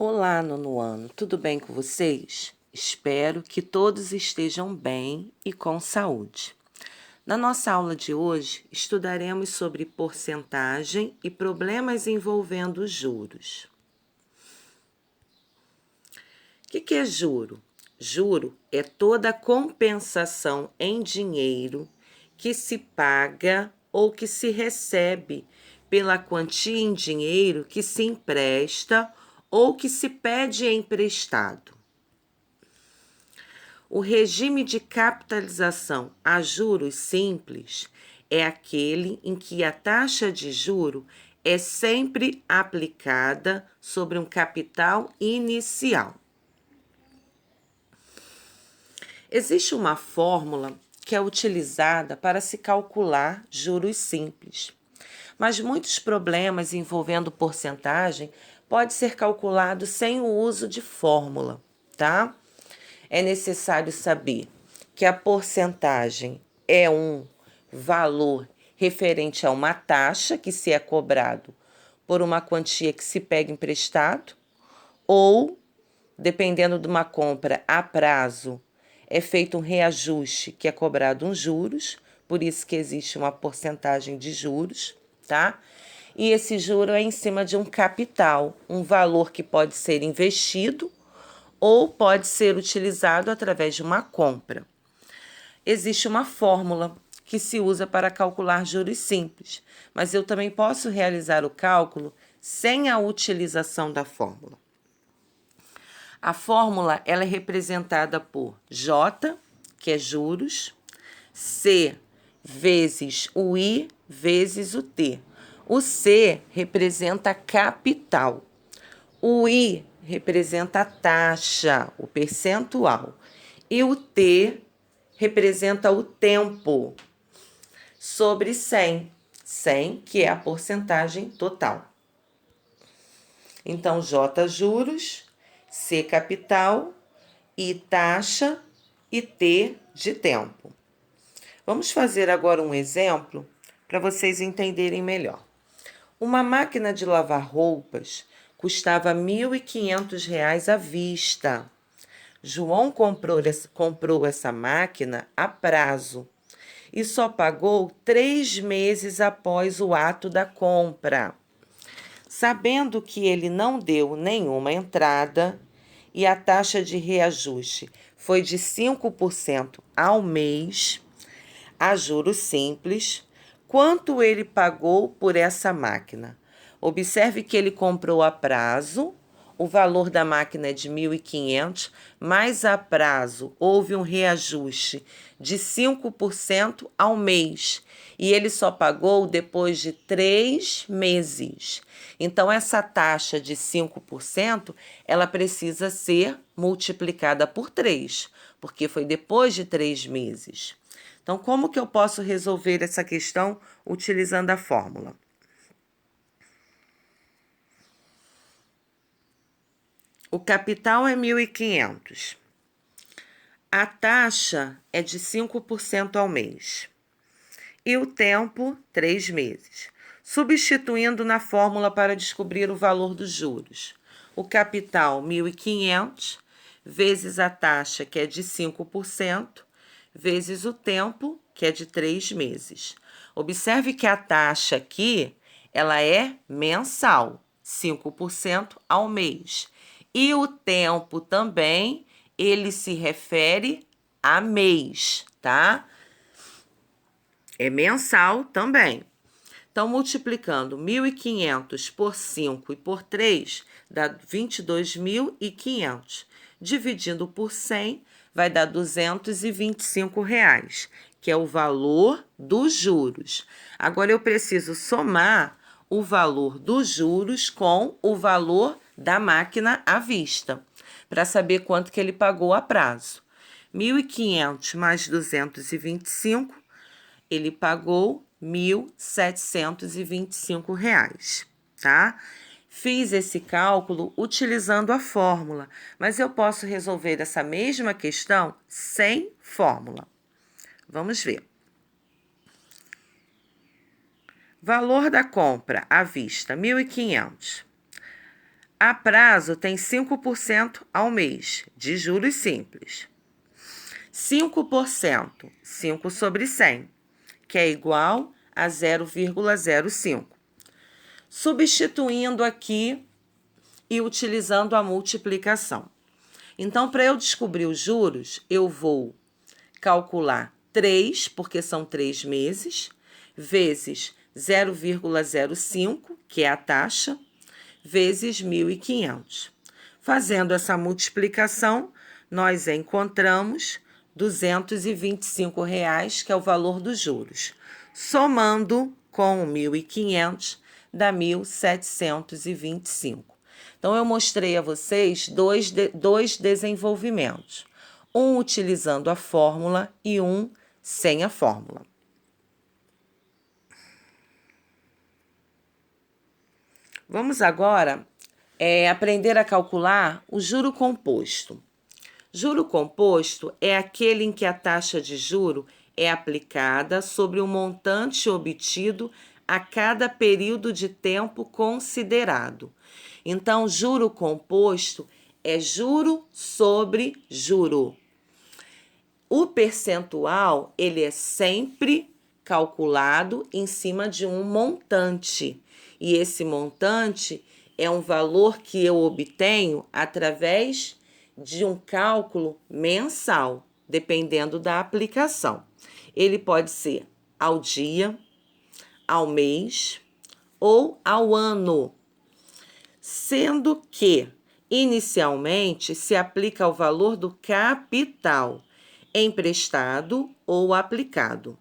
Olá, nono ano, tudo bem com vocês? Espero que todos estejam bem e com saúde. Na nossa aula de hoje, estudaremos sobre porcentagem e problemas envolvendo juros. O que é juro? Juro é toda compensação em dinheiro que se paga ou que se recebe pela quantia em dinheiro que se empresta ou que se pede emprestado. O regime de capitalização a juros simples é aquele em que a taxa de juro é sempre aplicada sobre um capital inicial. Existe uma fórmula que é utilizada para se calcular juros simples, mas muitos problemas envolvendo porcentagem podem ser calculados sem o uso de fórmula, tá? É necessário saber que a porcentagem é um valor referente a uma taxa que se é cobrado por uma quantia que se pega emprestado, ou, dependendo de uma compra a prazo, é feito um reajuste que é cobrado uns juros, por isso que existe uma porcentagem de juros, tá? E esse juro é em cima de um capital, um valor que pode ser investido ou pode ser utilizado através de uma compra. Existe uma fórmula que se usa para calcular juros simples, mas eu também posso realizar o cálculo sem a utilização da fórmula. A fórmula ela é representada por J, que é juros, C vezes o I vezes o T. O C representa capital. O I representa a taxa, o percentual. E o T representa o tempo sobre 100. 100, que é a porcentagem total. Então, J juros, C capital, I taxa e T de tempo. Vamos fazer agora um exemplo para vocês entenderem melhor. Uma máquina de lavar roupas custava R$ 1.500 à vista. João comprou essa máquina a prazo e só pagou 3 meses após o ato da compra. Sabendo que ele não deu nenhuma entrada e a taxa de reajuste foi de 5% ao mês, a juros simples, quanto ele pagou por essa máquina? Observe que ele comprou a prazo, o valor da máquina é de 1.500, mas a prazo houve um reajuste de 5% ao mês e ele só pagou depois de 3 meses. Então, essa taxa de 5%, ela precisa ser multiplicada por 3, porque foi depois de 3 meses. Então, como que eu posso resolver essa questão utilizando a fórmula? O capital é 1.500. A taxa é de 5% ao mês. E o tempo, 3 meses. Substituindo na fórmula para descobrir o valor dos juros. O capital, 1.500, vezes a taxa, que é de 5%, vezes o tempo, que é de 3 meses. Observe que a taxa aqui, ela é mensal, 5% ao mês. E o tempo também, ele se refere a mês, tá? É mensal também. Então, multiplicando 1.500 por 5 e por 3, dá 22.500. Dividindo por 100, vai dar R$ 225, que é o valor dos juros. Agora, eu preciso somar o valor dos juros com o valor da máquina à vista, para saber quanto que ele pagou a prazo. 1.500 mais 225, ele pagou R$ 1.725, tá? Fiz esse cálculo utilizando a fórmula, mas eu posso resolver essa mesma questão sem fórmula. Vamos ver. Valor da compra à vista, 1.500. A prazo tem 5% ao mês, de juros simples. 5%, 5 sobre 100, que é igual a 0,05. Substituindo aqui e utilizando a multiplicação. Então, para eu descobrir os juros, eu vou calcular 3, porque são 3 meses, vezes 0,05, que é a taxa, vezes 1.500. Fazendo essa multiplicação, nós encontramos R$ 225,00, que é o valor dos juros. Somando com 1.500, dá 1.725. Então, eu mostrei a vocês dois desenvolvimentos. Um utilizando a fórmula e um sem a fórmula. Vamos agora aprender a calcular o juro composto. Juro composto é aquele em que a taxa de juro é aplicada sobre o montante obtido a cada período de tempo considerado. Então, juro composto é juro sobre juro. O percentual, ele é sempre calculado em cima de um montante. E esse montante é um valor que eu obtenho através de um cálculo mensal, dependendo da aplicação. Ele pode ser ao dia, ao mês ou ao ano, sendo que, inicialmente, se aplica ao valor do capital, emprestado ou aplicado.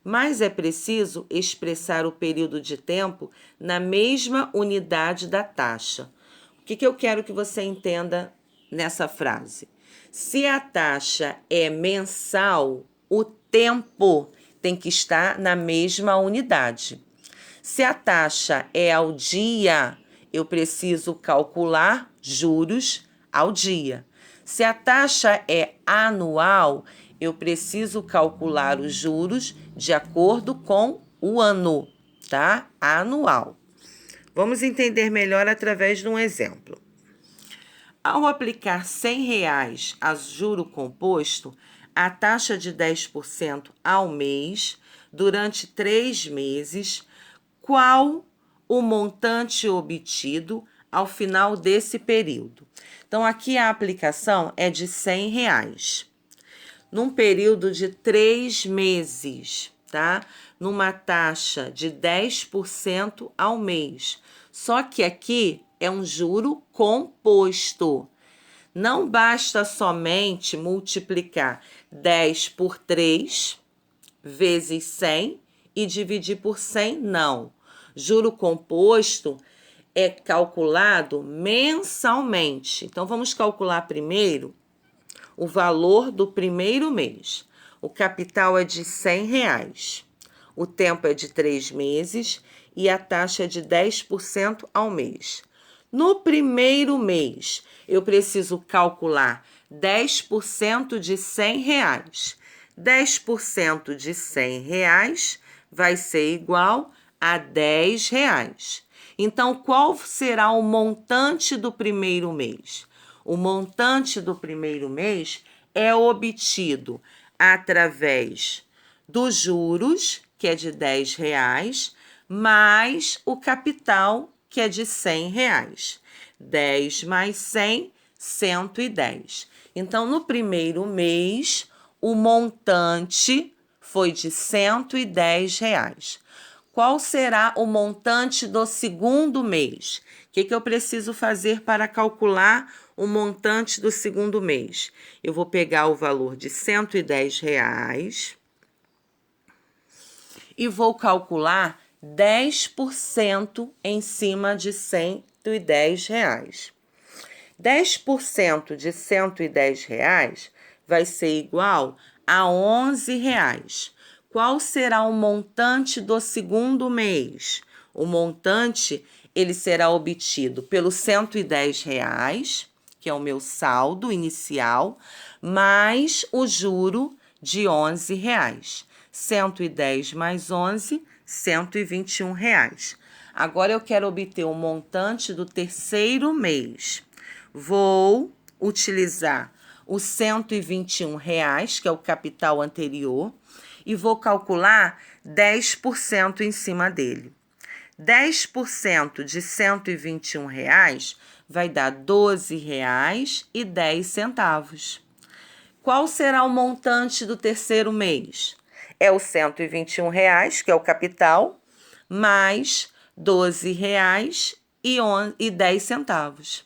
Mas é preciso expressar o período de tempo na mesma unidade da taxa. O que eu quero que você entenda nessa frase? Se a taxa é mensal, o tempo tem que estar na mesma unidade. Se a taxa é ao dia, eu preciso calcular juros ao dia. Se a taxa é anual, eu preciso calcular os juros de acordo com o ano, tá? Anual. Vamos entender melhor através de um exemplo. Ao aplicar R$ 100 a juro composto, a taxa de 10% ao mês, durante 3 meses, qual o montante obtido ao final desse período? Então, aqui a aplicação é de R$ 100, num período de 3 meses, tá? Numa taxa de 10% ao mês. Só que aqui é um juro composto. Não basta somente multiplicar 10 por 3 vezes 100 e dividir por 100, não. Juro composto é calculado mensalmente. Então, vamos calcular primeiro o valor do primeiro mês. O capital é de R$ 100. O tempo é de 3 meses e a taxa é de 10% ao mês. No primeiro mês, eu preciso calcular 10% de R$ 100. 10% de R$ 100 vai ser igual a R$ 10. Então, qual será o montante do primeiro mês? O montante do primeiro mês é obtido através dos juros, que é de R$ 10, mais o capital, que é de R$ 100. 10 mais 100, 110. Então, no primeiro mês, o montante foi de R$ 110. Qual será o montante do segundo mês? O que eu preciso fazer para calcular o montante do segundo mês? Eu vou pegar o valor de R$ 110 e vou calcular 10% em cima de R$ 110. 10% de R$ 110 vai ser igual a R$ 11. Qual será o montante do segundo mês? O montante, ele será obtido pelo R$ 110, que é o meu saldo inicial, mais o juro de R$ 11. 110 mais 11, R$ 121. Agora eu quero obter o montante do terceiro mês. Vou utilizar os R$ 121, que é o capital anterior, e vou calcular 10% em cima dele. 10% de R$ 121 vai dar R$ 12,10. Qual será o montante do terceiro mês? É o R$ 121, que é o capital, mais R$ 12,10.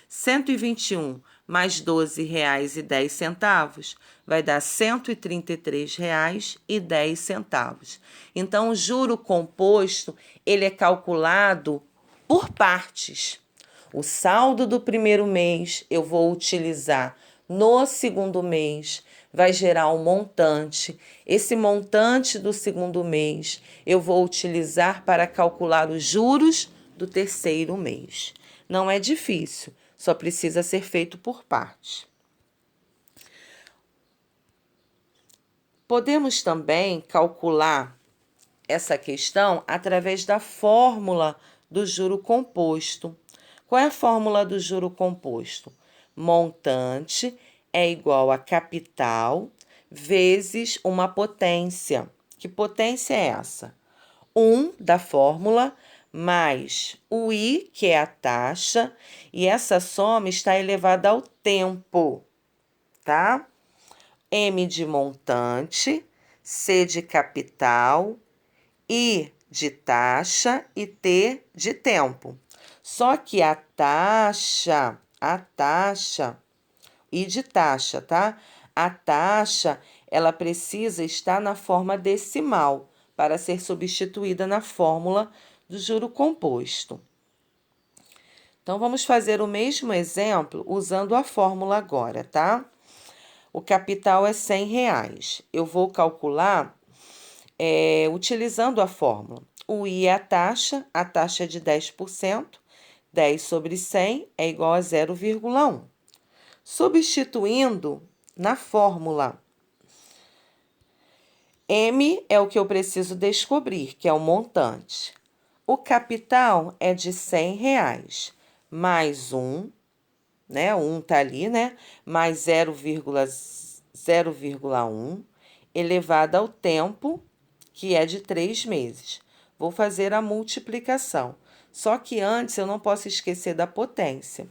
121 mais R$ 12,10 vai dar R$ 133,10. Então, o juro composto, ele é calculado por partes. O saldo do primeiro mês eu vou utilizar no segundo mês, vai gerar um montante. Esse montante do segundo mês eu vou utilizar para calcular os juros do terceiro mês. Não é difícil, só precisa ser feito por partes. Podemos também calcular essa questão através da fórmula do juro composto. Qual é a fórmula do juro composto? Montante é igual a capital vezes uma potência. Que potência é essa? 1 da fórmula mais o I, que é a taxa, e essa soma está elevada ao tempo, tá? M de montante, C de capital, I de taxa e T de tempo. Só que a taxa, I de taxa, tá? A taxa, ela precisa estar na forma decimal para ser substituída na fórmula do juro composto. Então, vamos fazer o mesmo exemplo usando a fórmula agora, tá? O capital é R$ 100. Eu vou calcular utilizando a fórmula. O I é a taxa é de 10%. 10 sobre 100 é igual a 0,1. Substituindo na fórmula, M é o que eu preciso descobrir, que é o montante. O capital é de R$ 100, mais 1, né? 1 tá ali, né? Mais 0,1, elevado ao tempo, que é de 3 meses. Vou fazer a multiplicação. Só que antes eu não posso esquecer da potência.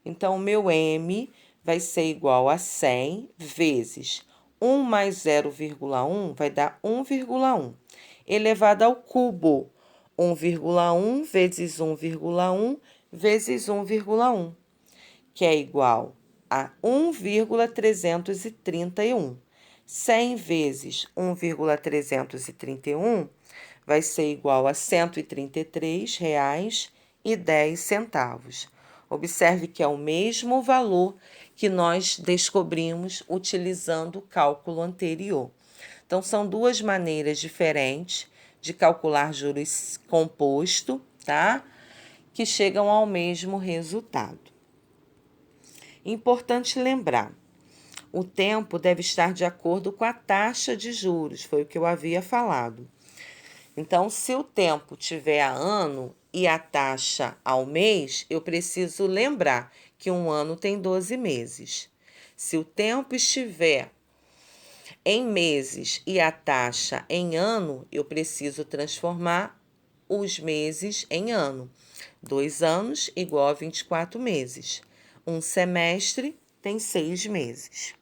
Então, o meu M vai ser igual a 100 vezes 1 mais 0,1 vai dar 1,1, elevado ao cubo. 1,1 vezes 1,1 vezes 1,1, que é igual a 1,331. 100 vezes 1,331 vai ser igual a R$ 133,10. Observe que é o mesmo valor que nós descobrimos utilizando o cálculo anterior. Então, são duas maneiras diferentes de calcular juros composto, tá? Que chegam ao mesmo resultado. Importante lembrar, o tempo deve estar de acordo com a taxa de juros, foi o que eu havia falado. Então, se o tempo tiver a ano e a taxa ao mês, eu preciso lembrar que um ano tem 12 meses. Se o tempo estiver em meses e a taxa em ano, eu preciso transformar os meses em ano. 2 anos igual a 24 meses. Um semestre tem 6 meses.